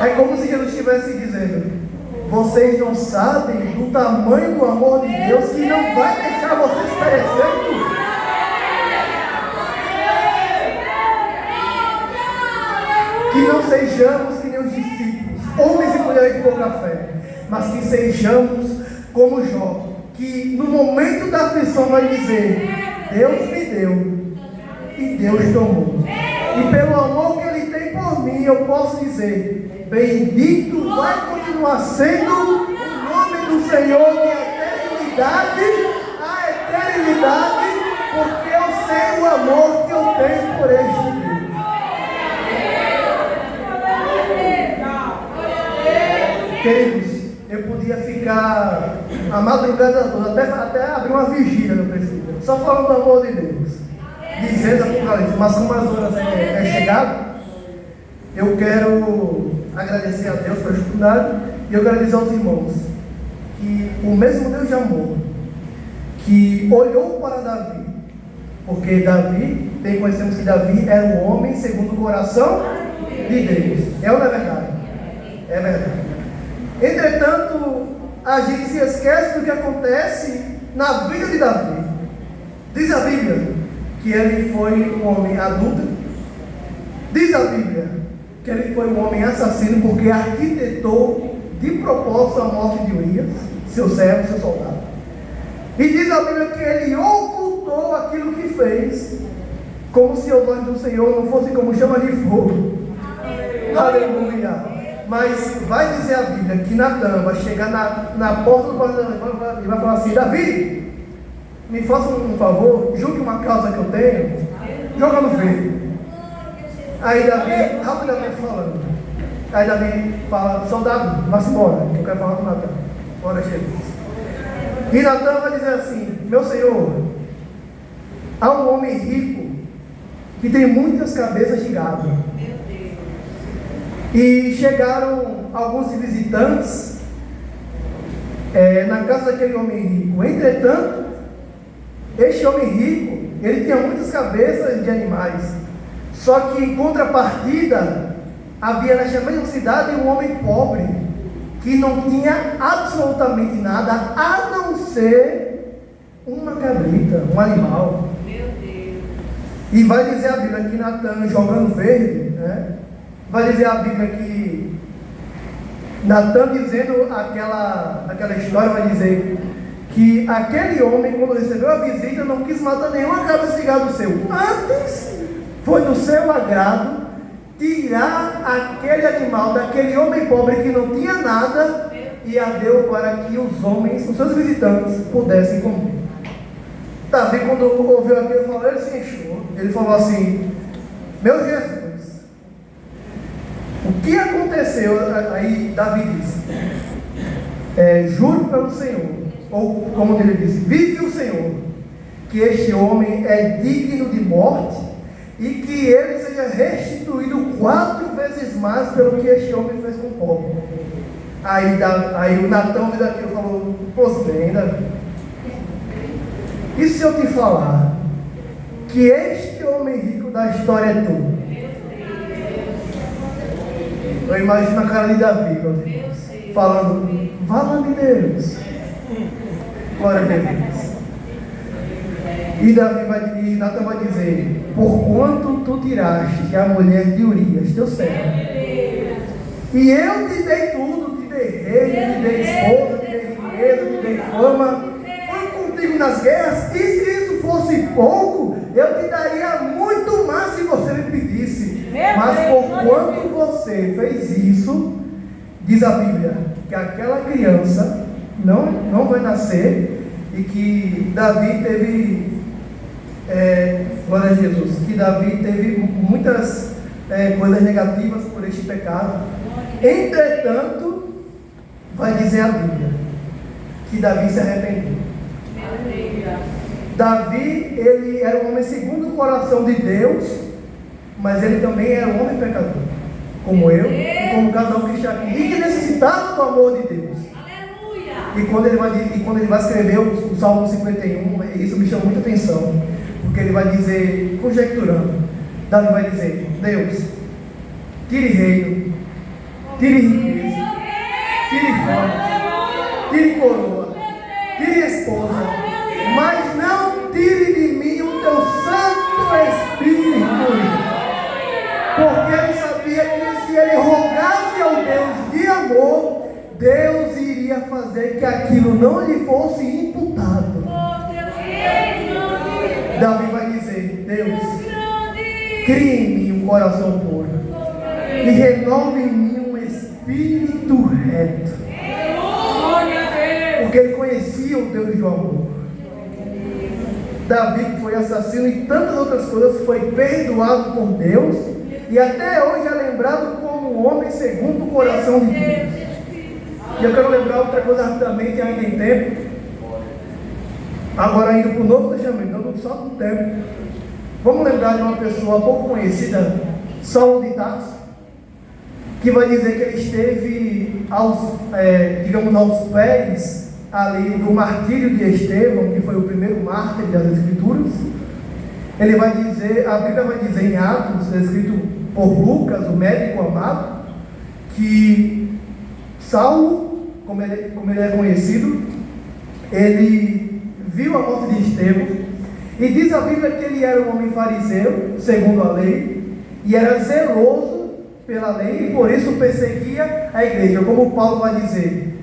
É como se Jesus estivesse dizendo: vocês não sabem do tamanho do amor de Deus que não vai deixar vocês perecendo. Que não sejamos que nem os discípulos, homens e mulheres de pouca fé, mas que sejamos como Jó, que no momento da aflição vai dizer: Deus me deu e Deus tomou. E pelo amor que Ele tem por mim, eu posso dizer: bendito vai continuar sendo o nome do Senhor de eternidade a eternidade, porque eu sei o amor que eu tenho por este Deus. Queridos, eu podia ficar a madrugada toda, até abrir uma vigília no presídio, só falando do amor de Deus, dizendo Apocalipse, mas como as horas é chegado, eu quero agradecer a Deus pela oportunidade, e eu quero dizer aos irmãos que o mesmo Deus de amor que olhou para Davi, porque Davi, bem conhecemos que Davi era um homem segundo o coração de Deus. É ou não é verdade? É verdade. Entretanto, a gente se esquece do que acontece na vida de Davi. Diz a Bíblia que ele foi um homem adúltero. Diz a Bíblia que ele foi um homem assassino porque arquitetou de propósito a morte de Urias, seu servo, seu soldado. E diz a Bíblia que ele ocultou aquilo que fez, como se os olhos do Senhor não fossem como chama de fogo. Aleluia. Mas vai dizer a Bíblia que Natan vai chegar na porta do palácio e vai falar assim: Davi, me faça um favor, julgue uma causa que eu tenho, joga no verde. Aí Davi, rapidamente falando, aí Davi fala: soldado, vá-se embora, que eu quero falar com Natan. Bora, chega. E Natan vai dizer assim: meu senhor, há um homem rico que tem muitas cabeças de gado. E chegaram alguns visitantes na casa daquele homem rico. Entretanto, este homem rico, ele tinha muitas cabeças de animais. Só que em contrapartida, havia nesta mesma cidade um homem pobre, que não tinha absolutamente nada, a não ser uma cabrita, um animal. Meu Deus. E vai dizer a Bíblia que Natan, jogando verde, né? Vai dizer a Bíblia que Natan, dizendo aquela história, vai dizer que aquele homem, quando recebeu a visita, não quis matar nenhuma cabeça de gado seu. Antes, foi do seu agrado tirar aquele animal daquele homem pobre que não tinha nada e a deu para que os homens, os seus visitantes, pudessem comer. Davi, quando ouviu aquilo, ele se encheu. Ele falou assim: meu Jesus, o que aconteceu? Aí Davi disse: juro pelo Senhor, ou como ele disse, vive o Senhor, que este homem é digno de morte e que ele seja restituído 4 vezes mais pelo que este homem fez com o povo. Aí o Natan viu aquilo e falou: pois bem, Davi, e se eu te falar que este homem rico da história é tu? Eu imagino a cara de Davi, meus irmãos, falando: fala-me Deus. Glória a Deus. E Natan vai dizer: porquanto tu tiraste a mulher de Urias, teu servo, e eu te dei tudo, te dei rei, te dei esposa, te dei riqueza, te dei fama, fui contigo nas guerras, e se isso fosse pouco, eu te daria muito mais se você me pedisse. Mas porquanto você fez isso, diz a Bíblia, que aquela criança não vai nascer, e que Davi teve, glória a Jesus, que Davi teve muitas coisas negativas por este pecado. Entretanto, vai dizer a Bíblia que Davi se arrependeu. Davi, ele era um homem segundo o coração de Deus, mas ele também era um homem pecador, como eu e como cada um que está aqui, e que necessitava do amor de Deus. E quando ele vai escrever o Salmo 51, isso me chama muita atenção, porque ele vai dizer, conjecturando, Davi vai dizer: Deus, tire reino, tire riqueza, tire fama, tire coroa, tire esposa, mas não tire de mim o teu Santo Espírito. Porque ele sabia que se ele rogasse ao Deus de amor, Deus iria fazer que aquilo não lhe fosse imputado. Davi vai dizer: Deus, crie em mim um coração puro e renove em mim um espírito reto. Porque ele conhecia o Deus do amor. Davi, que foi assassino e tantas outras coisas, foi perdoado por Deus. E até hoje é lembrado como um homem segundo o coração de Deus. E eu quero lembrar outra coisa rapidamente, ainda em tempo. Agora indo para o Novo Testamento, dando só um tempo. Vamos lembrar de uma pessoa pouco conhecida, Saulo de Tarso, que vai dizer que ele esteve aos pés ali do martírio de Estevão, que foi o primeiro mártir das Escrituras. Ele vai dizer, a Bíblia vai dizer em Atos, escrito por Lucas, o médico amado, que Saulo, como ele é conhecido, ele viu a morte de Estevão, e diz a Bíblia que ele era um homem fariseu, segundo a lei, e era zeloso pela lei, e por isso perseguia a igreja, como Paulo vai dizer: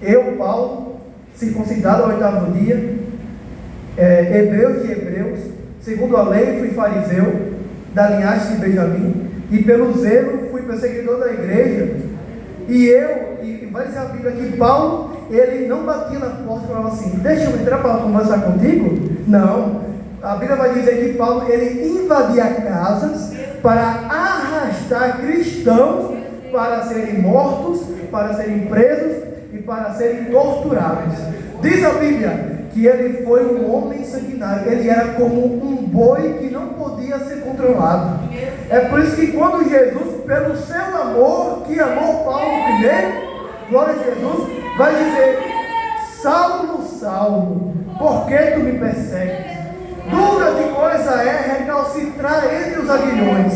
eu, Paulo, circuncidado ao 8º dia, hebreu de hebreus, segundo a lei fui fariseu, da linhagem de Benjamim, e pelo zelo fui perseguidor da igreja. E vai dizer a Bíblia que Paulo, ele não batia na porta e falava assim: deixa eu entrar para conversar contigo? Não, a Bíblia vai dizer que Paulo, ele invadia casas para arrastar cristãos para serem mortos, para serem presos e para serem torturados. Diz a Bíblia que ele foi um homem sanguinário, ele era como um boi que não podia ser controlado. É por isso que quando Jesus, pelo seu amor, que amou Paulo primeiro, glória a Jesus, vai dizer: Saulo, Saulo, por que tu me persegues? Dura de coisa é recalcitrar entre os aguilhões.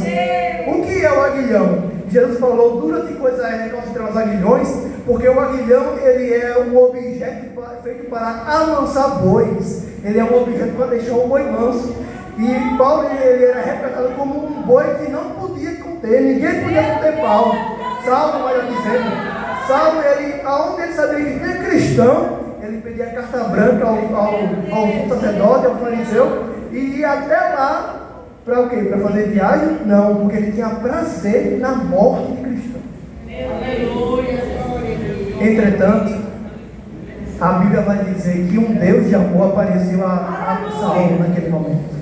O que é o aguilhão? Jesus falou: dura de coisa é recalcitrar os aguilhões, porque o aguilhão, ele é um objeto feito para amansar bois. Ele é um objeto para deixar o boi manso. E Paulo, ele era retratado como um boi que não podia conter, ninguém podia conter Paulo. Saulo, vai dizendo, Saulo, ele, aonde ele sabia que era cristão, ele pedia carta branca ao sacerdote, ao fariseu, e ia até lá, para o quê? Para fazer viagem? Não, porque ele tinha prazer na morte de cristão. Entretanto, a Bíblia vai dizer que um Deus de amor apareceu a Saulo naquele momento.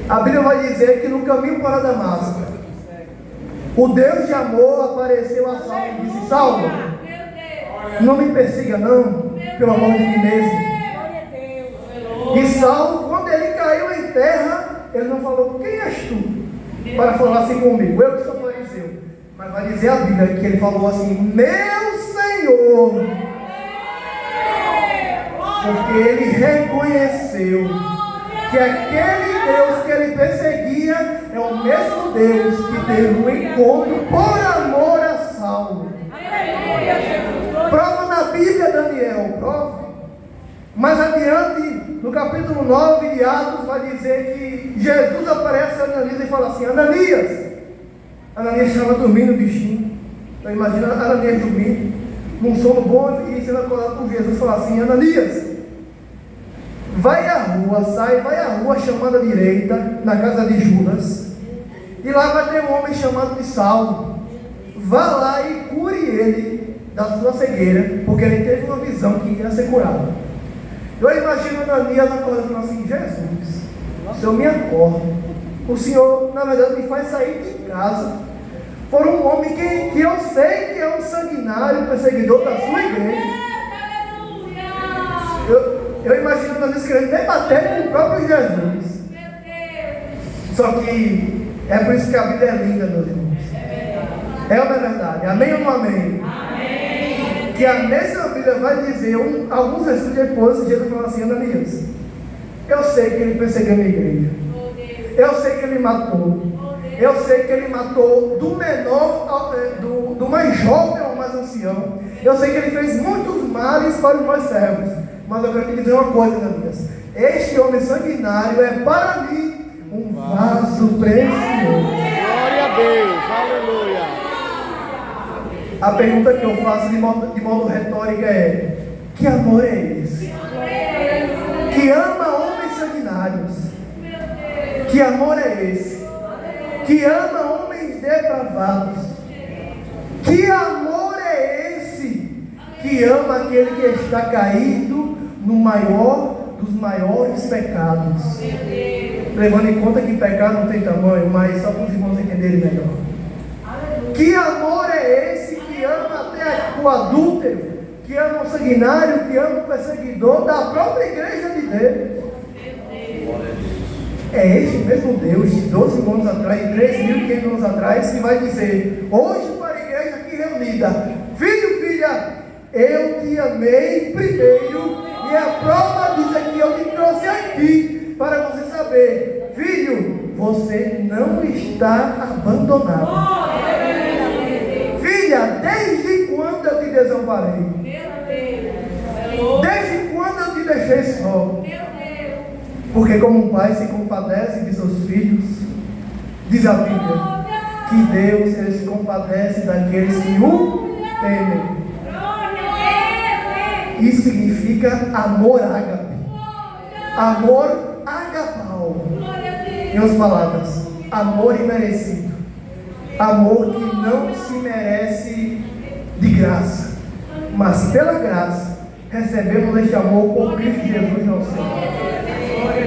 A Bíblia vai dizer que no caminho para Damasco, o Deus de amor apareceu a Saulo e disse: Saulo, não me persiga não, pelo amor de mim mesmo. E Saulo, quando ele caiu em terra, ele não falou: quem és tu para falar assim comigo? Eu que sou fariseu. Mas vai dizer a Bíblia que ele falou assim: meu Senhor. Porque ele reconheceu que aquele Deus que ele perseguia é o mesmo Deus que teve um encontro por amor a Saulo. Prova na Bíblia, Daniel, prova. Mais adiante, no capítulo 9 de Atos, vai dizer que Jesus aparece a Ananias e fala assim: Ananias. Ananias estava dormindo, bichinho. Então imagina Ananias dormindo, num sono bom, e sendo acordado por Jesus, fala assim: Ananias, vai à rua, vai à rua chamada direita, na casa de Judas, e lá vai ter um homem chamado de Saulo. Vá lá e cure ele da sua cegueira, porque ele teve uma visão que ia ser curado. Eu imagino Ananias acordando e falando assim: Jesus, o Senhor me acorda, o Senhor, na verdade, me faz sair de casa por um homem que eu sei que é um sanguinário, perseguidor da sua igreja. Eu imagino Ananias querendo debater com o próprio Jesus. Só que é por isso que a Bíblia é linda, meus irmãos. É ou não é verdade? Amém ou não amém? Amém. Que a mesma Bíblia vai dizer, alguns versículos depois, Jesus fala assim: Ananias, eu sei que ele perseguiu a minha igreja. Eu sei que ele matou. Eu sei que ele matou do menor, do mais jovem ao mais ancião. Eu sei que ele fez muitos males para os meus servos. Mas eu quero te dizer uma coisa, Ananias: este homem sanguinário é para mim um vaso precioso. Glória a Deus, aleluia. A pergunta que eu faço de modo retórico é: que amor é esse? Que ama homens sanguinários? Que amor é esse? Que ama homens depravados? Que amor é esse? Que ama aquele que está caído no maior dos maiores pecados. Levando em conta que pecado não tem tamanho, mas só para os irmãos entenderem melhor. Que amor é esse que ama até o adúltero, que ama o sanguinário, que ama o perseguidor da própria igreja de Deus? É este mesmo Deus de 12 mil anos atrás, 3.500 anos atrás, que vai dizer hoje para a igreja aqui reunida: filho, filha, eu te amei primeiro, e a prova diz que eu te trouxe aqui para você saber: filho, você não está abandonado. Filha, desde quando eu te desamparei? Desde quando eu te deixei só? Porque como um pai se compadece de seus filhos, diz a Bíblia, que Deus ele se compadece daqueles que o temem. Isso significa amor ágape. Amor agapau. Em outras palavras, amor imerecido. Amor que não se merece de graça, mas pela graça recebemos este amor por Cristo Jesus nosso Senhor.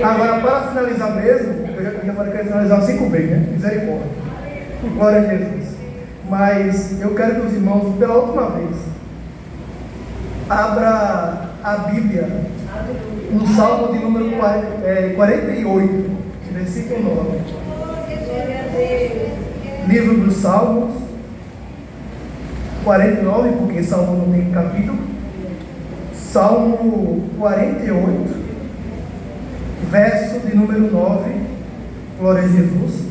Agora, para finalizar mesmo, eu já falei que eu ia finalizar 5 vezes, né? Misericórdia. Glória a Jesus. Mas eu quero que os irmãos, pela última vez, abra a Bíblia no Salmo de número 48, versículo 9. Livro dos Salmos 49, porque Salmo não tem capítulo. Salmo 48, verso de número 9, glória a Jesus,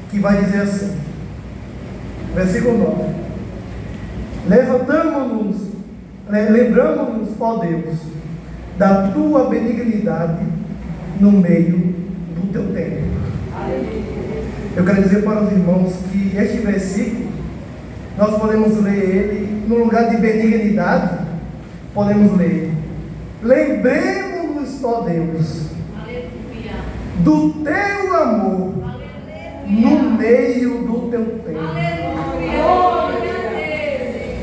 que vai dizer assim, versículo 9: lembramos-nos, ó Deus, da tua benignidade no meio do teu tempo. Eu quero dizer para os irmãos que este versículo, nós podemos ler ele no lugar de benignidade, podemos ler: lembremos-nos, ó Deus, do teu amor no meio do teu tempo.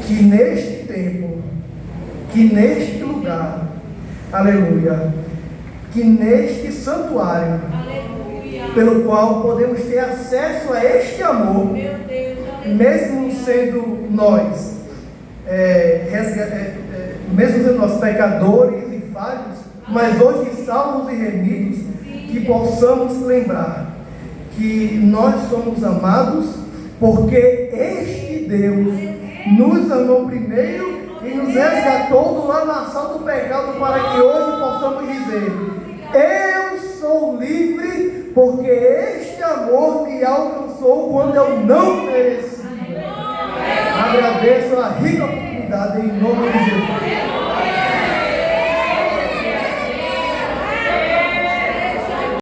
Que neste tempo, que neste lugar, aleluia, que neste santuário, pelo qual podemos ter acesso a este amor, mesmo sendo nós, mesmo sendo nós pecadores e falhos, mas hoje salvos e remidos, que possamos lembrar que nós somos amados, porque este Deus nos amou primeiro e nos resgatou do lamaçal do pecado, para que hoje possamos dizer: eu sou livre, porque este amor me alcançou quando eu não merecia. Agradeço a rica oportunidade em nome de